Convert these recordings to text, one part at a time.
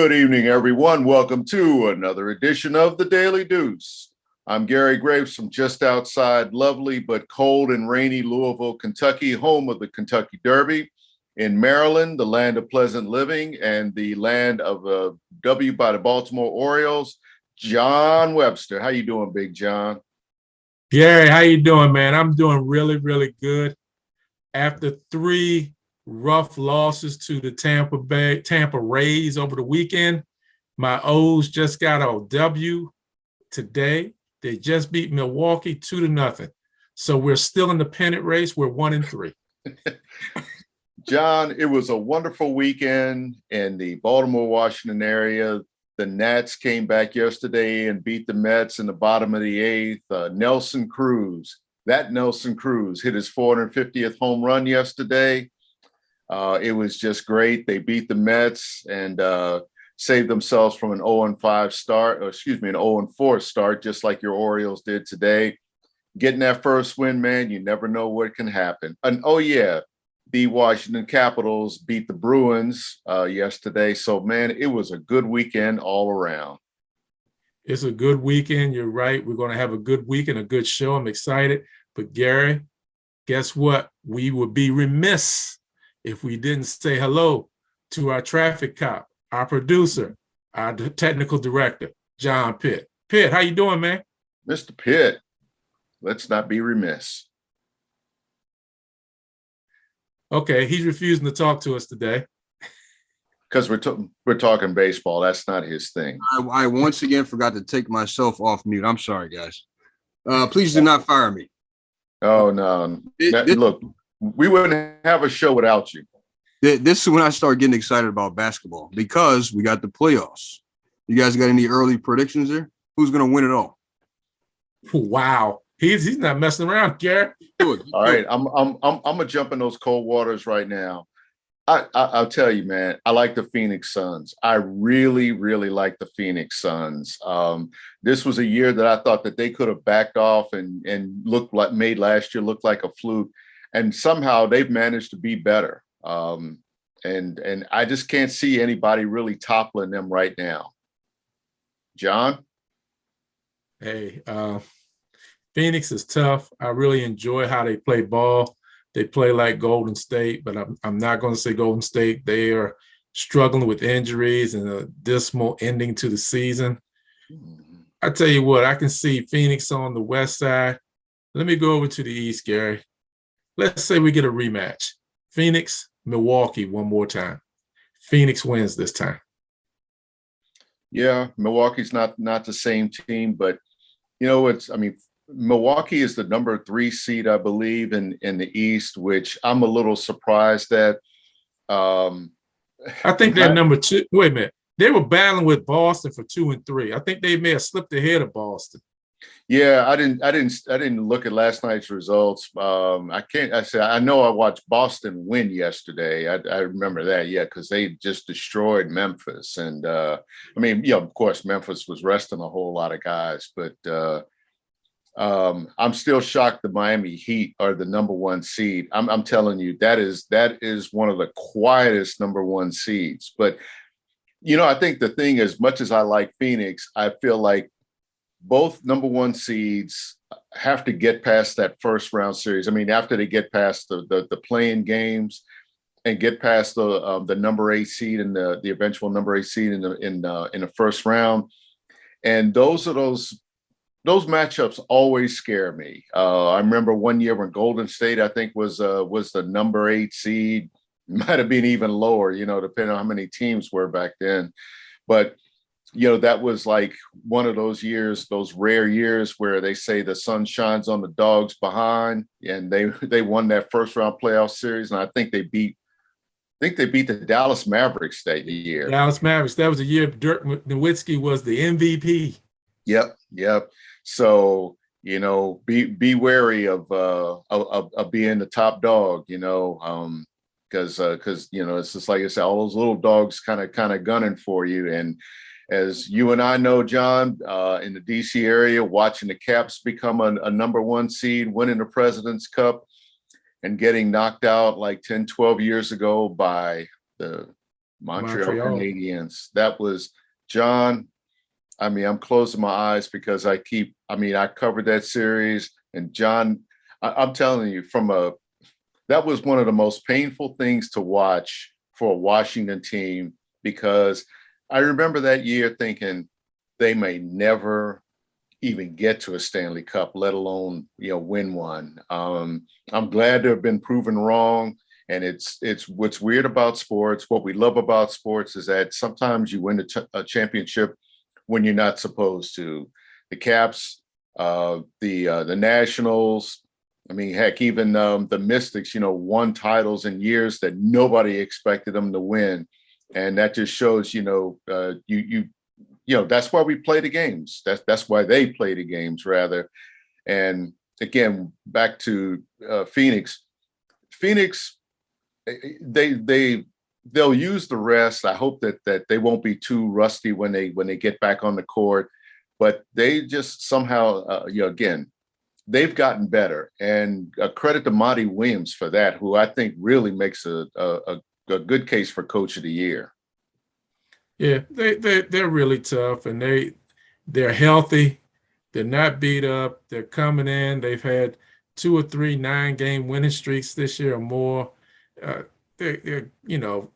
Good evening, everyone. Welcome to another edition of the Daily Deuce. I'm Gary Graves from just outside lovely but cold and rainy Louisville, Kentucky, home of the Kentucky Derby. In Maryland, the land of pleasant living and the land of a W by the Baltimore Orioles, John Webster. How you doing, Big John? Gary, how you doing, man? I'm doing really, really good. After three rough losses to the Tampa Rays over the weekend, my O's just got a W today. They just beat Milwaukee 2-0. So we're still in the pennant race. We're 1-3. John, it was a wonderful weekend in the Baltimore, Washington area. The Nats came back yesterday and beat the Mets in the bottom of the eighth. Nelson Cruz hit his 450th home run yesterday. It was just great. They beat the Mets and saved themselves from an 0-5 start, an 0-4 start, just like your Orioles did today. Getting that first win, man, you never know what can happen. And the Washington Capitals beat the Bruins yesterday. So, man, it was a good weekend all around. It's a good weekend. You're right. We're going to have a good weekend, a good show. I'm excited. But, Gary, guess what? We would be remiss if we didn't say hello to our traffic cop, our producer, our technical director, John Pitt. Pitt, how you doing, man? Mr. Pitt, let's not be remiss. Okay, he's refusing to talk to us today. Because we're talking baseball. That's not his thing. I once again forgot to take myself off mute. I'm sorry, guys. Please do not fire me. Oh, no. Look, we wouldn't have a show without you. This is when I start getting excited about basketball because we got the playoffs. You guys got any early predictions there? Who's going to win it all? Wow. He's not messing around, Gary. All right, I'm gonna jump in those cold waters right now. I'll tell you, man, I like the Phoenix Suns. I really, really like the Phoenix Suns. This was a year that I thought that they could have backed off and made last year look like a fluke, and somehow they've managed to be better. And I just can't see anybody really toppling them right now. John? Hey, Phoenix is tough. I really enjoy how they play ball. They play like Golden State, but I'm not going to say Golden State. They are struggling with injuries and a dismal ending to the season. I tell you what, I can see Phoenix on the west side. Let me go over to the east, Gary. Let's say we get a rematch. Phoenix, Milwaukee one more time. Phoenix wins this time. Yeah, Milwaukee's not the same team, but Milwaukee is the number 3 seed, I believe, in the East, which I'm a little surprised at. I think they're number 2. Wait a minute. They were battling with Boston for 2 and 3. I think they may have slipped ahead of Boston. Yeah, I didn't look at last night's results. I know I watched Boston win yesterday. I remember that, because they just destroyed Memphis. And of course, Memphis was resting a whole lot of guys, but I'm still shocked the Miami Heat are the number 1 seed. I'm telling you, that is one of the quietest number 1 seeds. But I think the thing, as much as I like Phoenix, I feel like both number 1 seeds have to get past that first round series. I mean, after they get past the playing games and get past the number 8 seed and the eventual number 8 seed in the first round, and those matchups always scare me. I remember one year when Golden State, I think, was the number 8 seed, might have been even lower, depending on how many teams were back then. But that was like one of those years, those rare years where they say the sun shines on the dogs behind, and they won that first round playoff series, and I think they beat the Dallas Mavericks that year. Dallas Mavericks. That was the year Dirk Nowitzki was the MVP. Yep. So be wary of being the top dog. Because it's just like I said, all those little dogs kind of gunning for you. And as you and I know, John, in the DC area, watching the Caps become a number 1 seed, winning the President's Cup, and getting knocked out like 10, 12 years ago by the Montreal Canadiens. That was John. I mean, I'm closing my eyes because I covered that series, and John, I'm telling you, that was one of the most painful things to watch for a Washington team, because I remember that year thinking they may never even get to a Stanley Cup, let alone, win one. I'm glad to have been proven wrong. And it's what's weird about sports. What we love about sports is that sometimes you win a championship when you're not supposed to. The Caps, the Nationals. I mean, heck, even the Mystics, won titles in years that nobody expected them to win, and that just shows, that's why we play the games. That's why they play the games, rather. And again, back to Phoenix. Phoenix, they'll use the rest. I hope that they won't be too rusty when they get back on the court. But they just somehow, again, they've gotten better. And credit to Monty Williams for that, who I think really makes a good case for Coach of the Year. Yeah, they're really tough, and they're healthy. They're not beat up. They're coming in. They've had 2 or 3 9-game winning streaks this year or more.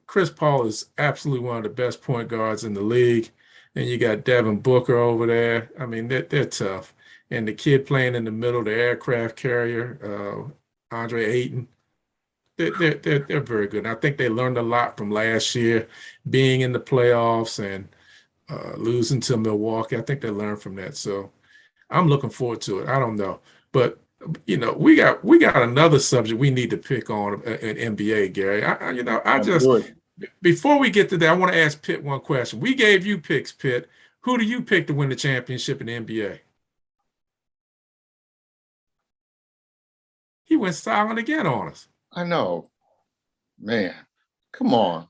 Chris Paul is absolutely one of the best point guards in the league. And you got Devin Booker over there. I mean, they're tough. And the kid playing in the middle, the aircraft carrier, Andre Ayton, they're very good. And I think they learned a lot from last year, being in the playoffs and losing to Milwaukee. I think they learned from that. So I'm looking forward to it. I don't know, but we got another subject we need to pick on in NBA, Gary. Before we get to that, I want to ask Pitt one question. We gave you picks, Pitt. Who do you pick to win the championship in the NBA? He went silent again on us. I know, man. Come on.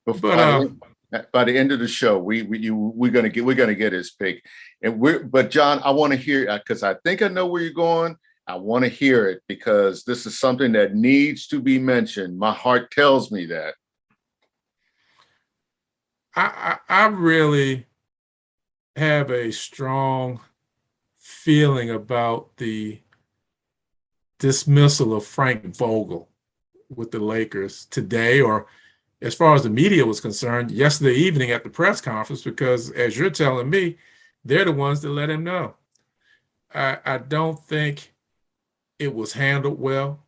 By the end of the show, we're gonna get his pick, but John, I want to hear, because I think I know where you're going. I want to hear it because this is something that needs to be mentioned. My heart tells me that. I really have a strong feeling about the dismissal of Frank Vogel with the Lakers today, or as far as the media was concerned, yesterday evening at the press conference, because as you're telling me, they're the ones that let him know. I don't think it was handled well.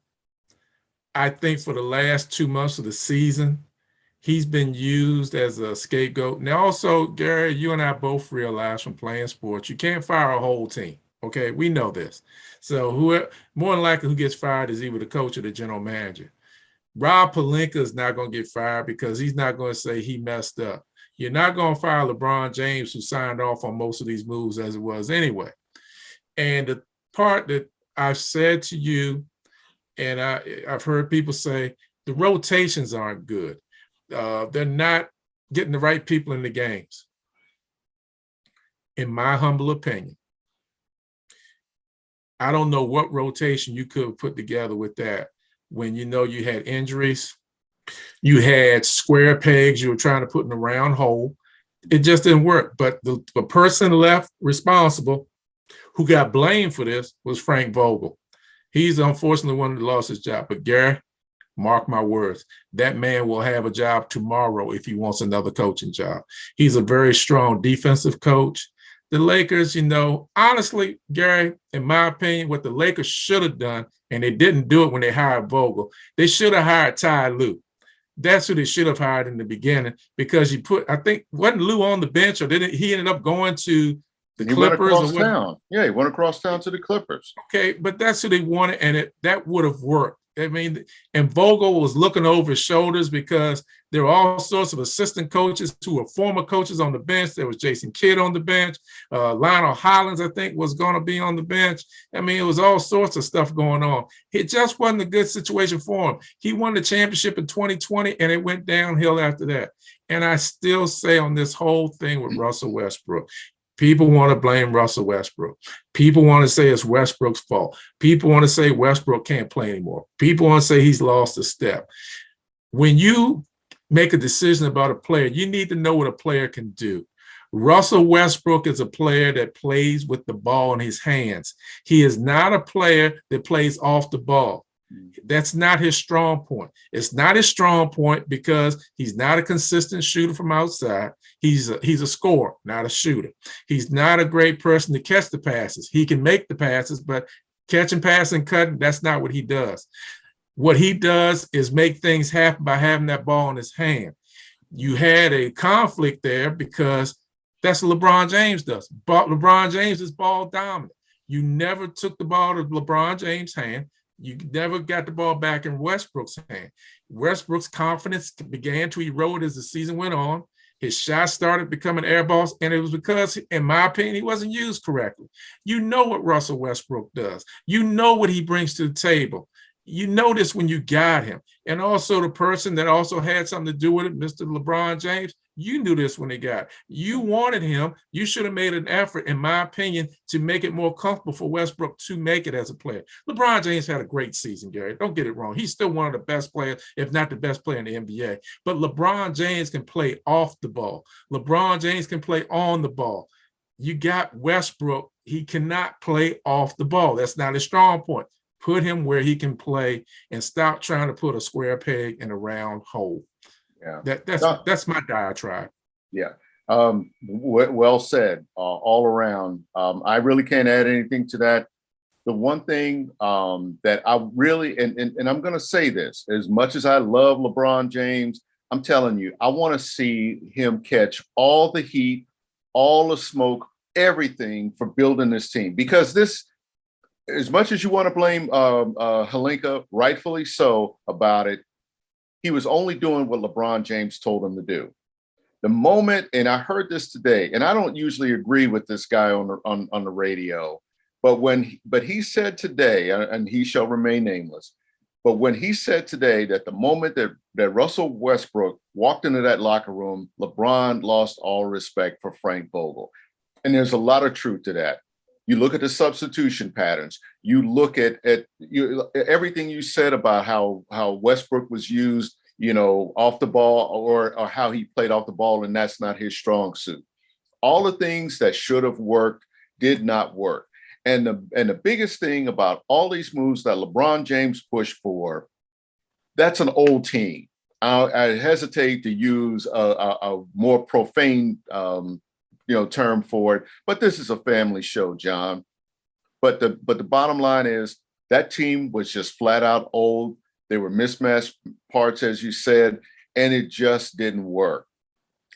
I think for the last 2 months of the season, he's been used as a scapegoat. Now, also, Gary, you and I both realize from playing sports, you can't fire a whole team. Okay, we know this. So more than likely who gets fired is either the coach or the general manager. Rob Pelinka is not going to get fired because he's not going to say he messed up. You're not going to fire LeBron James, who signed off on most of these moves as it was anyway. And the part that I've said to you, and I've heard people say, the rotations aren't good. They're not getting the right people in the games. In my humble opinion, I don't know what rotation you could have put together with that when you had injuries, you had square pegs you were trying to put in a round hole. It just didn't work. But the person left responsible who got blamed for this was Frank Vogel. He's unfortunately one that lost his job. But Gary, mark my words, that man will have a job tomorrow if he wants another coaching job. He's a very strong defensive coach. The Lakers, honestly, Gary, in my opinion, what the Lakers should have done, and they didn't do it when they hired Vogel, they should have hired Ty Lue. That's who they should have hired in the beginning, because wasn't Lue on the bench, or he ended up going to the Clippers? Went across town. Yeah, he went across town to the Clippers. Okay, but that's who they wanted, and that would have worked. I mean, and Vogel was looking over his shoulders because there were all sorts of assistant coaches who were former coaches on the bench. There was Jason Kidd on the bench. Lionel Hollins, I think, was going to be on the bench. I mean, it was all sorts of stuff going on. It just wasn't a good situation for him. He won the championship in 2020, and it went downhill after that. And I still say on this whole thing with Russell Westbrook, people want to blame Russell Westbrook. People want to say it's Westbrook's fault. People want to say Westbrook can't play anymore. People want to say he's lost a step. When you make a decision about a player, you need to know what a player can do. Russell Westbrook is a player that plays with the ball in his hands. He is not a player that plays off the ball. That's not his strong point. It's not his strong point because he's not a consistent shooter from outside. He's a scorer, not a shooter. He's not a great person to catch the passes. He can make the passes, but catching, passing, cutting, that's not what he does. What he does is make things happen by having that ball in his hand. You had a conflict there because that's what LeBron James does. But LeBron James is ball dominant. You never took the ball to LeBron James' hand. You never got the ball back in Westbrook's hand. Westbrook's confidence began to erode as the season went on. His shots started becoming air balls, and it was because, in my opinion, he wasn't used correctly. You know what Russell Westbrook does. You know what he brings to the table. You know this when you got him. And also the person that also had something to do with it, Mr. LeBron James, you knew this when he got it. You wanted him. You should have made an effort, in my opinion, to make it more comfortable for Westbrook to make it as a player. LeBron James had a great season, Gary. Don't get it wrong. He's still one of the best players, if not the best player in the NBA. But LeBron James can play off the ball. LeBron James can play on the ball. You got Westbrook. He cannot play off the ball. That's not his strong point. Put him where he can play and stop trying to put a square peg in a round hole. Yeah, that's my diatribe. Yeah, well said, all around. I really can't add anything to that. The one thing that I really, and I'm going to say this, as much as I love LeBron James, I'm telling you, I want to see him catch all the heat, all the smoke, everything for building this team. Because this, as much as you want to blame Helinka, rightfully so, about it, he was only doing what LeBron James told him to do. The moment, and I heard this today, and I don't usually agree with this guy on the radio, but he said today, and he shall remain nameless, but when he said today that the moment that Russell Westbrook walked into that locker room, LeBron lost all respect for Frank Vogel. And there's a lot of truth to that. You look at the substitution patterns. You look at everything you said about how Westbrook was used, off the ball, or how he played off the ball, and that's not his strong suit. All the things that should have worked did not work. And the biggest thing about all these moves that LeBron James pushed for, that's an old team. I hesitate to use a more profane term for it, but this is a family show, John. But the bottom line is that team was just flat out old. They were mismatched parts, as you said, and it just didn't work.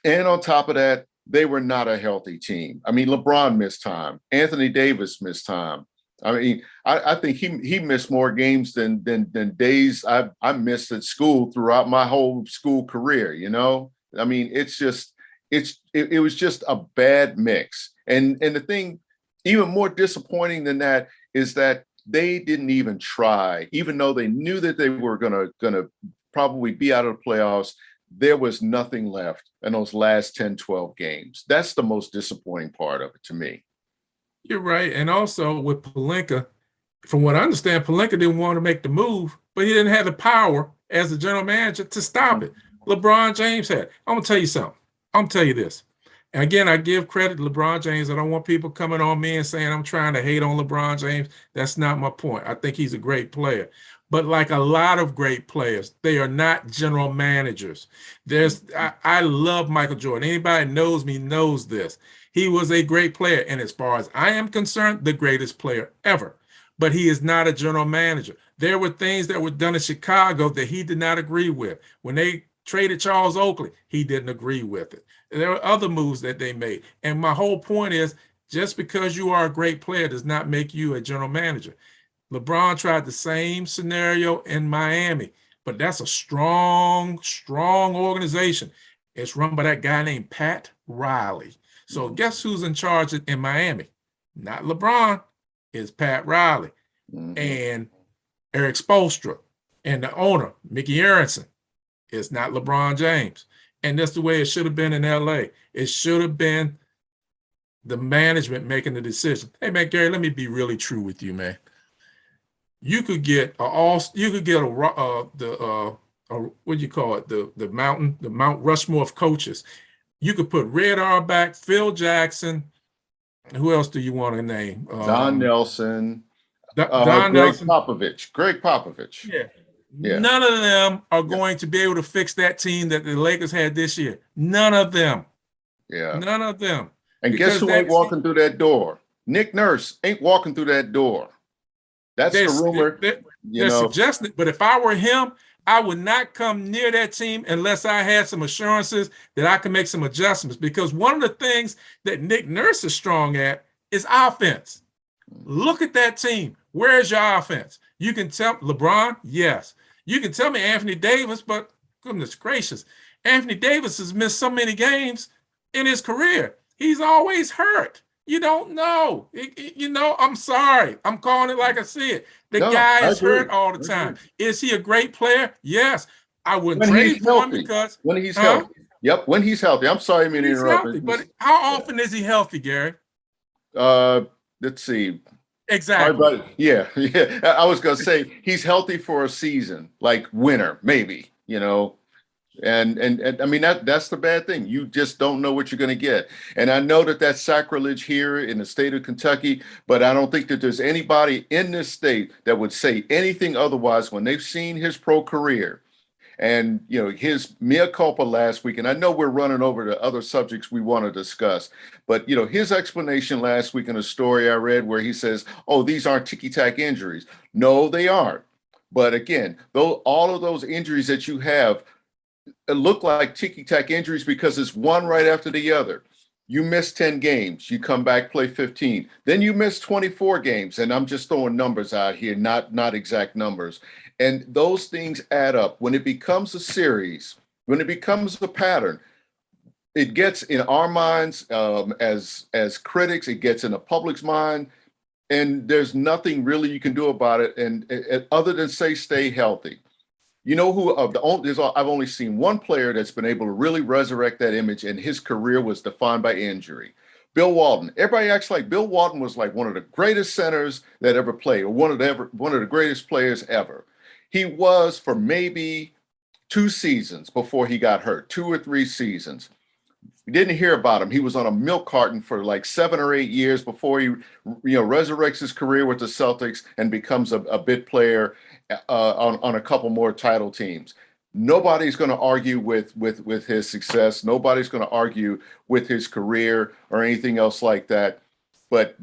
And on top of that, they were not a healthy team. I mean, LeBron missed time. Anthony Davis missed time. I mean, I think he missed more games than days I missed at school throughout my whole school career. I mean, it was just a bad mix. And the thing, even more disappointing than that, is that they didn't even try, even though they knew that they were gonna probably be out of the playoffs. There was nothing left in those last 10, 12 games. That's the most disappointing part of it to me. You're right. And also with Pelinka, from what I understand, Pelinka didn't want to make the move, but he didn't have the power as the general manager to stop it. LeBron James had. I'm going to tell you something. I'm going to tell you this. And again, I give credit to LeBron James. I don't want people coming on me and saying I'm trying to hate on LeBron James. That's not my point. I think he's a great player. But like a lot of great players, they are not general managers. I love Michael Jordan. Anybody knows me knows this. He was a great player. And as far as I am concerned, the greatest player ever. But he is not a general manager. There were things that were done in Chicago that he did not agree with. When they traded Charles Oakley, he didn't agree with it. There were other moves that they made. And my whole point is, just because you are a great player does not make you a general manager. LeBron tried the same scenario in Miami, but that's a strong, strong organization. It's run by that guy named Pat Riley. So guess who's in charge in Miami? Not LeBron, it's Pat Riley. And Eric Spoelstra and the owner, Mickey Aronson. It's not LeBron James. And that's the way it should have been in LA. It should have been the management making the decision. Hey man, Gary, let me be really true with you, man. You could get the or what do you call it? The Mount Rushmore of coaches. You could put Red Auerbach, Phil Jackson. Who else do you want to name? Don Nelson, Don Greg Nelson. Popovich. Greg Popovich. Yeah. Yeah. None of them are Yeah. going to be able to fix that team that the Lakers had this year. None of them. Yeah. None of them. And guess who ain't walking through that door? Nick Nurse ain't walking through that door. That's the rumor. They're suggesting, but if I were him, I would not come near that team unless I had some assurances that I can make some adjustments. Because one of the things that Nick Nurse is strong at is offense. Look at that team. Where's your offense? You can tell LeBron, yes. You can tell me Anthony Davis, but goodness gracious, Anthony Davis has missed so many games in his career. He's always hurt. You don't know. I'm sorry. I'm calling it like I see it. The guy is hurt all the time. Is he a great player? Yes. I wouldn't trade for him because when he's healthy. Yep, when he's healthy. I'm sorry, I mean to interrupt. But how often is he healthy, Gary? Let's see. Exactly. Yeah. I was gonna say he's healthy for a season, like winter, maybe. And I mean that's the bad thing. You just don't know what you're going to get. And I know that that's sacrilege here in the state of Kentucky, but I don't think that there's anybody in this state that would say anything otherwise when they've seen his pro career. And his mea culpa last week, and I know we're running over to other subjects we want to discuss, but his explanation last week in a story I read where he says, "Oh, these aren't ticky-tack injuries." No, they aren't. But again, though all of those injuries that you have look like ticky-tack injuries because it's one right after the other. You miss 10 games, you come back, play 15. Then you miss 24 games, and I'm just throwing numbers out here, not exact numbers. And those things add up. When it becomes a series, when it becomes a pattern, it gets in our minds as critics, it gets in the public's mind, and there's nothing really you can do about it, and other than say stay healthy. You know who I've only seen one player that's been able to really resurrect that image, and his career was defined by injury. Bill Walton. Everybody acts like Bill Walton was like one of the greatest centers that ever played, or one of the greatest players ever. He was for maybe 2 seasons before he got hurt, 2 or 3 seasons. We didn't hear about him. He was on a milk carton for like 7 or 8 years before he, resurrects his career with the Celtics and becomes a bit player on a couple more title teams. Nobody's going to argue with his success. Nobody's going to argue with his career or anything else like that. But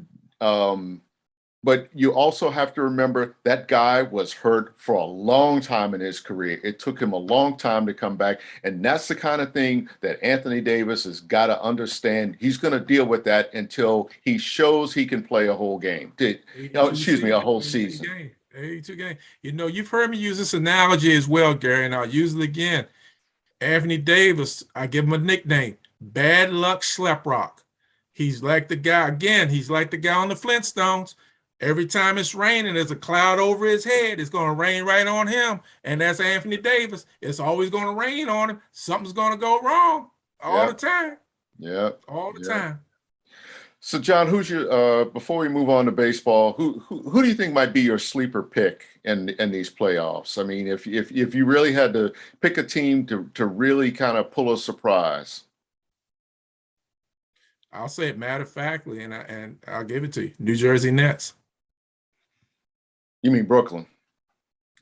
you also have to remember that guy was hurt for a long time in his career. It took him a long time to come back. And that's the kind of thing that Anthony Davis has got to understand. He's going to deal with that until he shows he can play a whole game. A whole season. 82 games. You've heard me use this analogy as well, Gary, and I'll use it again. Anthony Davis, I give him a nickname, Bad Luck Schleprock. He's like the guy on the Flintstones. Every time it's raining, there's a cloud over his head. It's going to rain right on him. And that's Anthony Davis. It's always going to rain on him. Something's going to go wrong all the time. Yeah. All the time. So, John, who's your before we move on to baseball, who do you think might be your sleeper pick in these playoffs? I mean, if you really had to pick a team to really kind of pull a surprise. I'll say it matter of factly, and I'll give it to you. New Jersey Nets. You mean Brooklyn?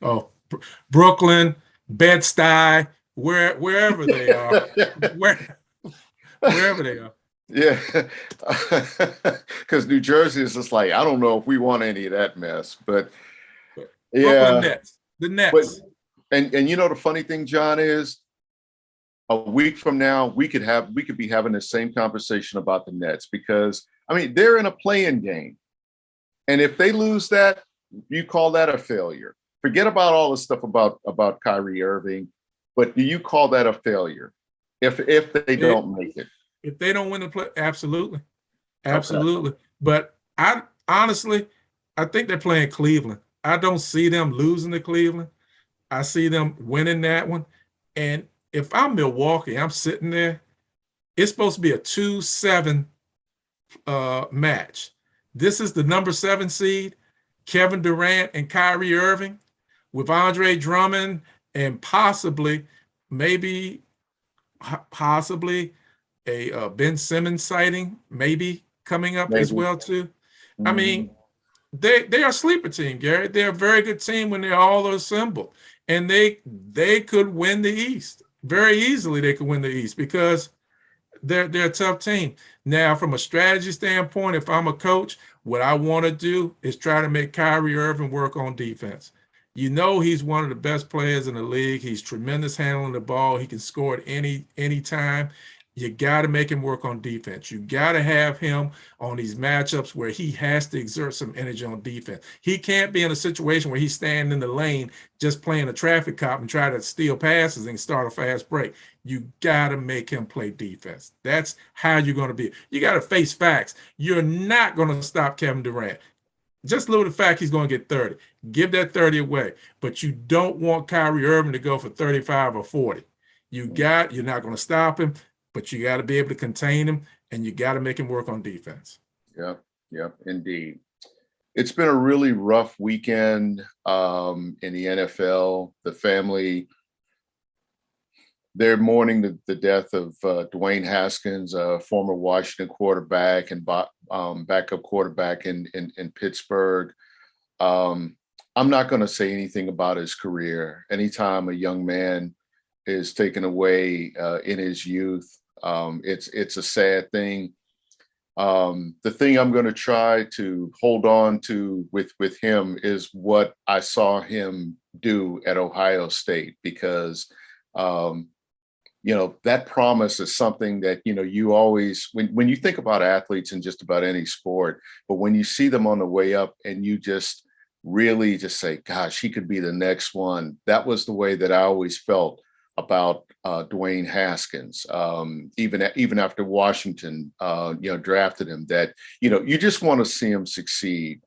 Oh, Brooklyn, Bed-Stuy, wherever they are, wherever they are. Yeah, because New Jersey is just like, I don't know if we want any of that mess, but yeah, the Nets. And the funny thing, John, is a week from now we could be having the same conversation about the Nets because I mean they're in a play-in game, and if they lose that, you call that a failure. Forget about all the stuff about Kyrie Irving, but do you call that a failure if they don't make it? If they don't win the play, absolutely. Okay. But I honestly think they're playing Cleveland. I don't see them losing to Cleveland. I see them winning that one. And if I'm Milwaukee, I'm sitting there. It's supposed to be a 2-7 match. This is the number 7 seed, Kevin Durant and Kyrie Irving, with Andre Drummond and possibly, maybe, possibly a Ben Simmons sighting, maybe coming up as Maybe. well too. I Mhm. mean, they are a sleeper team, Gary. They're a very good team when they're all assembled, and they could win the East very easily. They could win the East because they're a tough team. Now, from a strategy standpoint, if I'm a coach, what I want to do is try to make Kyrie Irving work on defense. You know he's one of the best players in the league. He's tremendous handling the ball. He can score at any time. You got to make him work on defense. You got to have him on these matchups where he has to exert some energy on defense. He can't be in a situation where he's standing in the lane just playing a traffic cop and try to steal passes and start a fast break. You got to make him play defense. That's how you're going to be. You got to face facts. You're not going to stop Kevin Durant. Just look at the fact he's going to get 30. Give that 30 away. But you don't want Kyrie Irving to go for 35 or 40. You're not going to stop him, but you got to be able to contain him, and you got to make him work on defense. Yep, yep, indeed. It's been a really rough weekend in the NFL. The family, they're mourning the death of Dwayne Haskins, a former Washington quarterback and backup quarterback in Pittsburgh. I'm not going to say anything about his career. Anytime a young man is taken away in his youth, it's a sad thing. The thing I'm going to try to hold on to with him is what I saw him do at Ohio State, because that promise is something that, you always, when you think about athletes in just about any sport, but when you see them on the way up and you just really just say, gosh, he could be the next one. That was the way that I always felt about Dwayne Haskins, even after Washington, drafted him, that, you just want to see him succeed.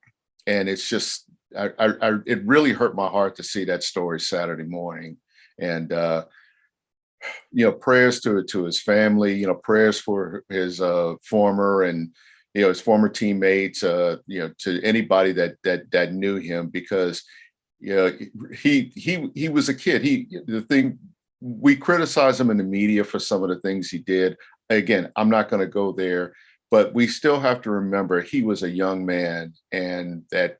And it's just, it really hurt my heart to see that story Saturday morning. And, prayers to his family, prayers for his former and, his former teammates, to anybody that knew him, because, he was a kid. We criticize him in the media for some of the things he did. Again, I'm not going to go there, but we still have to remember he was a young man, and that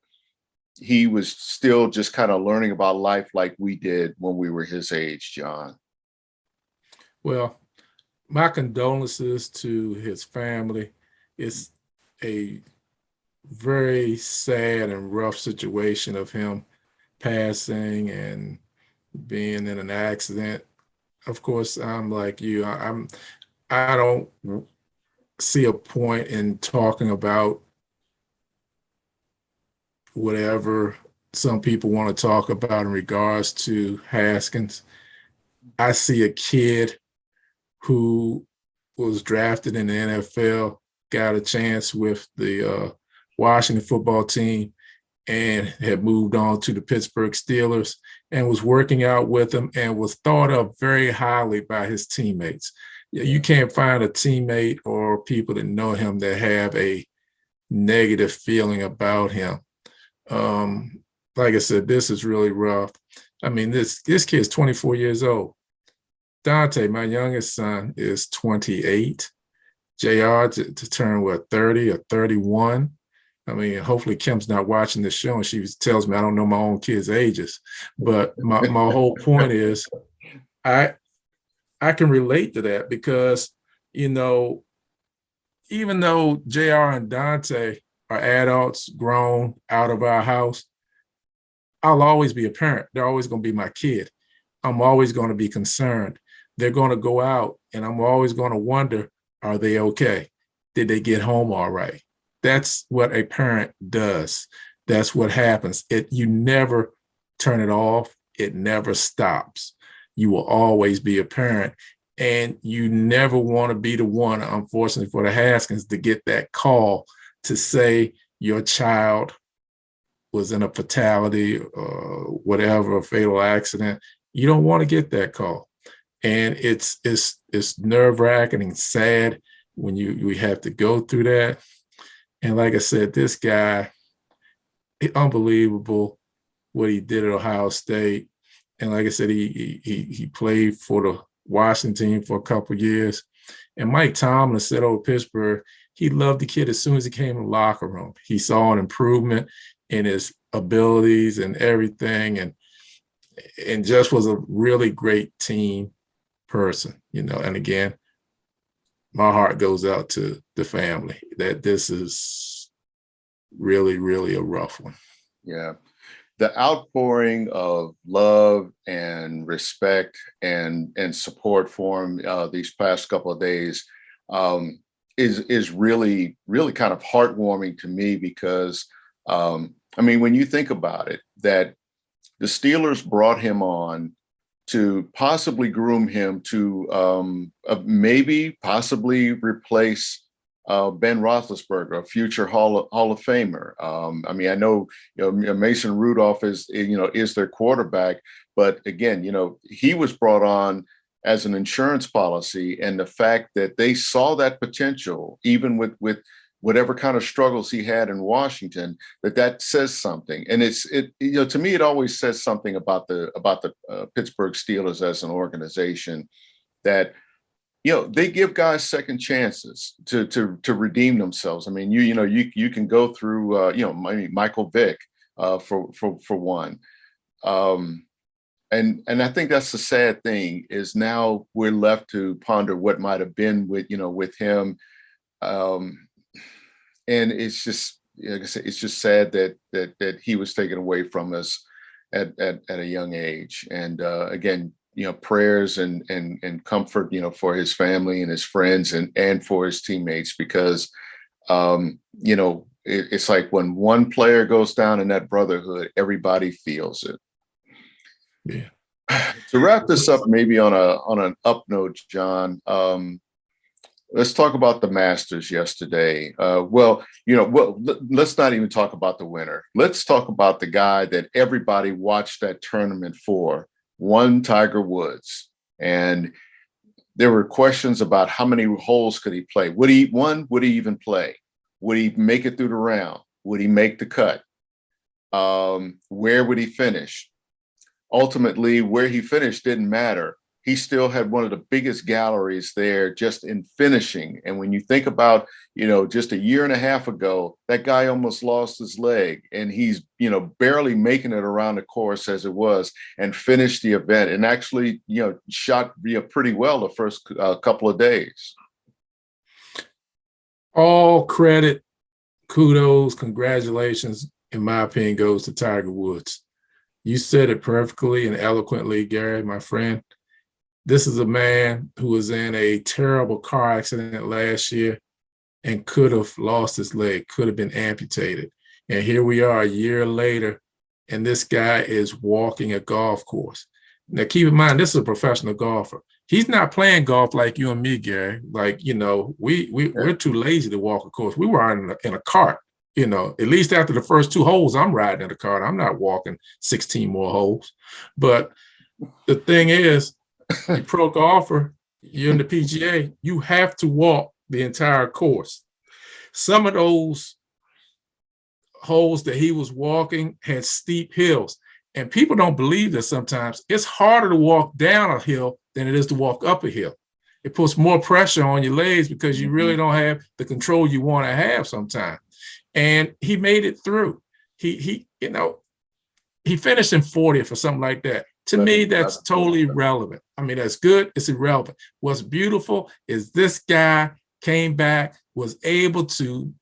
he was still just kind of learning about life like we did when we were his age, John. Well, my condolences to his family. It's a very sad and rough situation of him passing and being in an accident. Of course, I'm like you. I don't see a point in talking about whatever some people want to talk about in regards to Haskins. I see a kid who was drafted in the NFL, got a chance with the Washington football team, and had moved on to the Pittsburgh Steelers, and was working out with them and was thought of very highly by his teammates. You can't find a teammate or people that know him that have a negative feeling about him. Like I said, this is really rough. I mean, this kid's 24 years old. Dante, my youngest son, is 28. JR to turn, 30 or 31. I mean, hopefully Kim's not watching this show and she tells me I don't know my own kids' ages. But my whole point is I can relate to that, because, even though JR and Dante are adults, grown, out of our house, I'll always be a parent. They're always going to be my kid. I'm always going to be concerned. They're going to go out, and I'm always going to wonder, are they okay? Did they get home all right? That's what a parent does. That's what happens. You never turn it off. It never stops. You will always be a parent, and you never want to be the one, unfortunately for the Haskins, to get that call to say your child was in a fatality or whatever, a fatal accident. You don't want to get that call. And it's nerve-wracking and sad when we have to go through that. And like I said, this guy, unbelievable what he did at Ohio State. And like I said, he played for the Washington team for a couple of years. And Mike Tomlin said over Pittsburgh, he loved the kid as soon as he came in the locker room. He saw an improvement in his abilities and everything, and just was a really great team person, you know. And again, my heart goes out to the family that this is really, really a rough one. Yeah. The outpouring of love and respect and support for him these past couple of days is really, really kind of heartwarming to me because, I mean, when you think about it, that the Steelers brought him on to possibly groom him to maybe possibly replace Ben Roethlisberger, a future Hall of Famer. I mean, I know, Mason Rudolph is their quarterback, but again, he was brought on as an insurance policy, and the fact that they saw that potential, even with whatever kind of struggles he had in Washington, that says something. And to me, it always says something about the Pittsburgh Steelers as an organization, that they give guys second chances to redeem themselves. I mean, you can go through Michael Vick for one. And I think that's the sad thing, is now we're left to ponder what might have been with him. And it's just, like I said, it's just sad that he was taken away from us at a young age. And again, prayers and comfort, for his family and his friends and for his teammates, because, it's like when one player goes down in that brotherhood, everybody feels it. Yeah. To wrap this up, maybe on an up note, John, let's talk about the Masters yesterday. Let's not even talk about the winner. Let's talk about the guy that everybody watched that tournament for, one Tiger Woods. And there were questions about how many holes could he play. Would he even play? Would he make it through the round? Would he make the cut? Where would he finish? Ultimately, where he finished didn't matter. He still had one of the biggest galleries there just in finishing. And when you think about, just a year and a half ago, that guy almost lost his leg, and he's, barely making it around the course as it was, and finished the event, and actually, shot pretty well the first couple of days. All credit, kudos, congratulations, in my opinion, goes to Tiger Woods. You said it perfectly and eloquently, Gary, my friend. This is a man who was in a terrible car accident last year and could have lost his leg, could have been amputated. And here we are a year later, and this guy is walking a golf course. Now, keep in mind, this is a professional golfer. He's not playing golf like you and me, Gary. Like, we're too lazy to walk a course. We were in a cart. At least after the first 2 holes, I'm riding in the cart. I'm not walking 16 more holes. But the thing is, a pro golfer, you're in the PGA, you have to walk the entire course. Some of those holes that he was walking had steep hills. And people don't believe that sometimes. It's harder to walk down a hill than it is to walk up a hill. It puts more pressure on your legs because you really don't have the control you want to have sometimes. And he made it through. He finished in 40th or something like that. To me, that's totally irrelevant. I mean, that's good. It's irrelevant. What's beautiful is this guy came back, was able to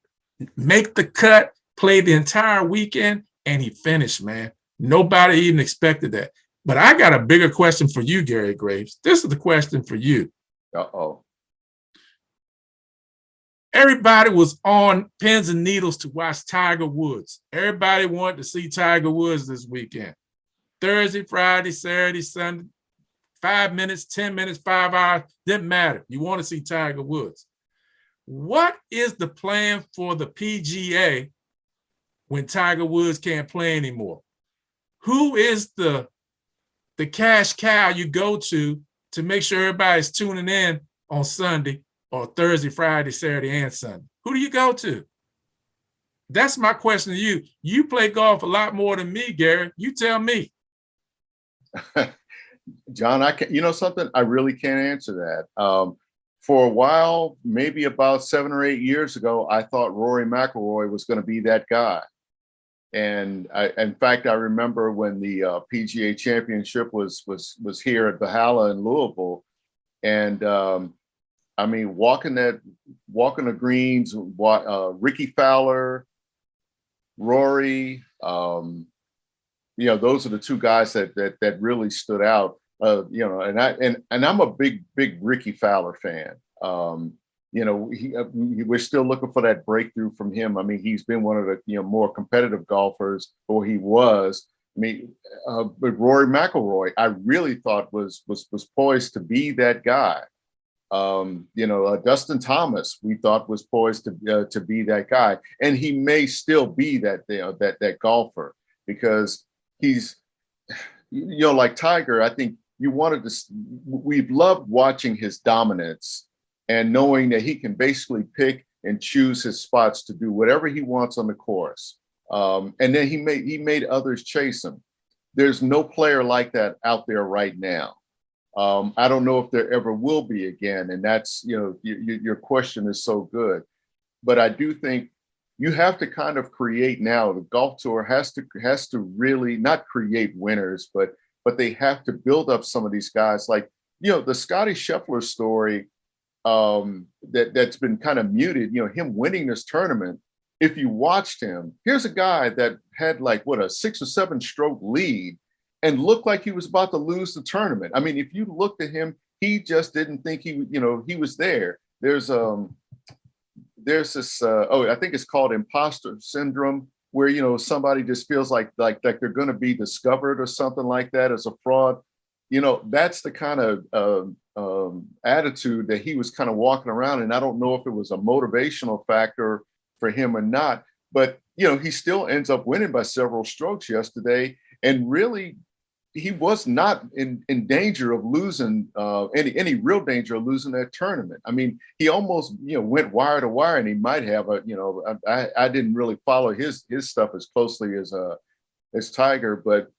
make the cut, play the entire weekend, and he finished, man. Nobody even expected that. But I got a bigger question for you, Gary Graves. This is the question for you. Uh-oh. Everybody was on pins and needles to watch Tiger Woods. Everybody wanted to see Tiger Woods this weekend. Thursday, Friday, Saturday, Sunday, 5 minutes, 10 minutes, 5 hours, didn't matter. You want to see Tiger Woods. What is the plan for the PGA when Tiger Woods can't play anymore? Who is the cash cow you go to make sure everybody's tuning in on Sunday or Thursday, Friday, Saturday, and Sunday? Who do you go to? That's my question to you. You play golf a lot more than me, Gary. You tell me. John, I can, you know something, I really can't answer that. For a while, maybe about 7 or 8 years ago, I thought Rory McIlroy was going to be that guy. And in fact, I remember when the PGA Championship was here at Valhalla in Louisville, and I mean, walking the greens, Ricky Fowler, Rory, those are the two guys that really stood out. And I'm a big Ricky Fowler fan. We're still looking for that breakthrough from him. I mean, he's been one of the more competitive golfers, or he was. I mean, but Rory McIlroy, I really thought was poised to be that guy. Dustin Thomas, we thought was poised to be that guy, and he may still be that golfer, because he's like Tiger. I think we've loved watching his dominance and knowing that he can basically pick and choose his spots to do whatever he wants on the course. And then he made others chase him. There's no player like that out there right now. I don't know if there ever will be again. And that's, your question is so good. But I do think you have to kind of create now. The golf tour has to really not create winners, but they have to build up some of these guys. Like, the Scotty Scheffler story, that's been kind of muted, him winning this tournament. If you watched him, here's a guy that had a 6 or 7 stroke lead and looked like he was about to lose the tournament. I mean, if you looked at him, he just didn't think he was there. There's this, I think it's called imposter syndrome, where, somebody just feels like they're going to be discovered or something like that as a fraud. That's the kind of attitude that he was kind of walking around. And I don't know if it was a motivational factor for him or not, but, he still ends up winning by several strokes yesterday. And really, he was not in danger of losing, any real danger of losing that tournament. I mean, he almost, went wire to wire, and he might have I didn't really follow his stuff as closely as Tiger, but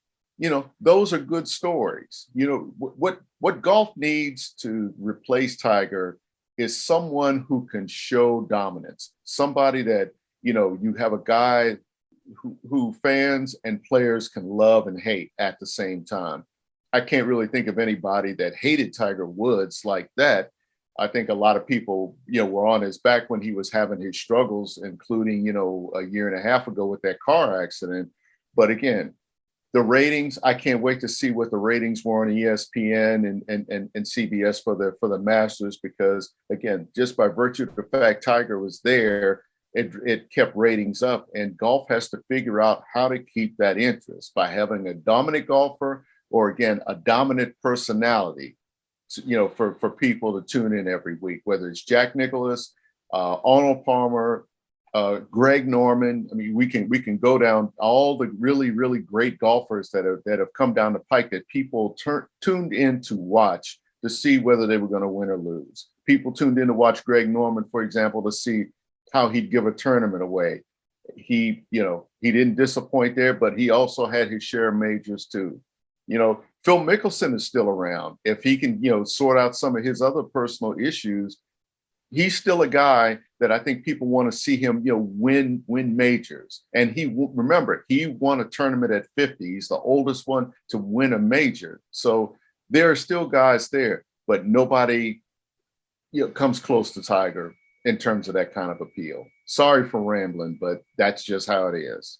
those are good stories. What golf needs to replace Tiger is someone who can show dominance, somebody that, you have a guy who fans and players can love and hate at the same time. I can't really think of anybody that hated Tiger Woods like that. I think a lot of people, were on his back when he was having his struggles, including, a year and a half ago with that car accident. But again, the ratings, I can't wait to see what the ratings were on ESPN and CBS for the Masters, because again, just by virtue of the fact Tiger was there, it kept ratings up. And golf has to figure out how to keep that interest by having a dominant golfer, or again, a dominant personality, for people to tune in every week, whether it's Jack Nicklaus, Arnold Palmer, Greg Norman. I mean, we can go down all the really, really great golfers that have come down the pike that people tuned in to watch to see whether they were going to win or lose. People tuned in to watch Greg Norman, for example, to see how he'd give a tournament away. He didn't disappoint there, but he also had his share of majors too. Phil Mickelson is still around. If he can, sort out some of his other personal issues, he's still a guy that I think people want to see him, win majors. And remember, he won a tournament at 50. He's the oldest one to win a major. So there are still guys there, but nobody, comes close to Tiger in terms of that kind of appeal. Sorry for rambling, but that's just how it is.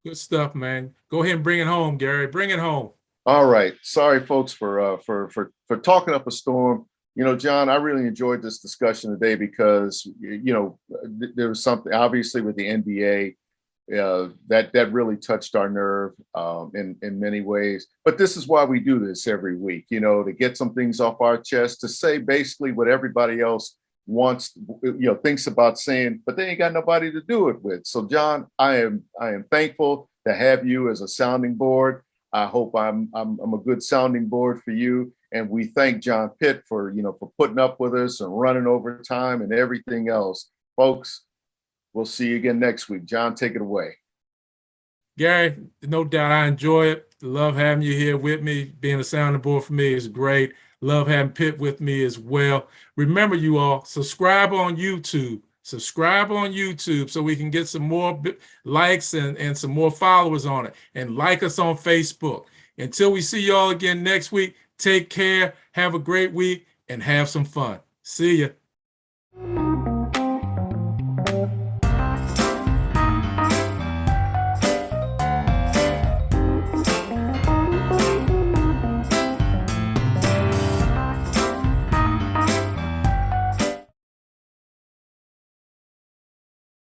Good stuff, man. Go ahead and bring it home, Gary. Bring it home. All right. Sorry, folks, for talking up a storm. John, I really enjoyed this discussion today because, there was something obviously with the NBA that really touched our nerve in many ways. But this is why we do this every week, to get some things off our chest, to say basically what everybody else wants, thinks about saying, but they ain't got nobody to do it with. So, John, I am thankful to have you as a sounding board. I hope I'm a good sounding board for you. And we thank John Pitt for putting up with us and running over time and everything else. Folks, we'll see you again next week. John, take it away. Gary, no doubt I enjoy it. Love having you here with me. Being a sounding board for me is great. Love having Pip with me as well. Remember, you all, subscribe on YouTube. Subscribe on YouTube so we can get some more likes and some more followers on it. And like us on Facebook. Until we see you all again next week, take care, have a great week, and have some fun. See ya.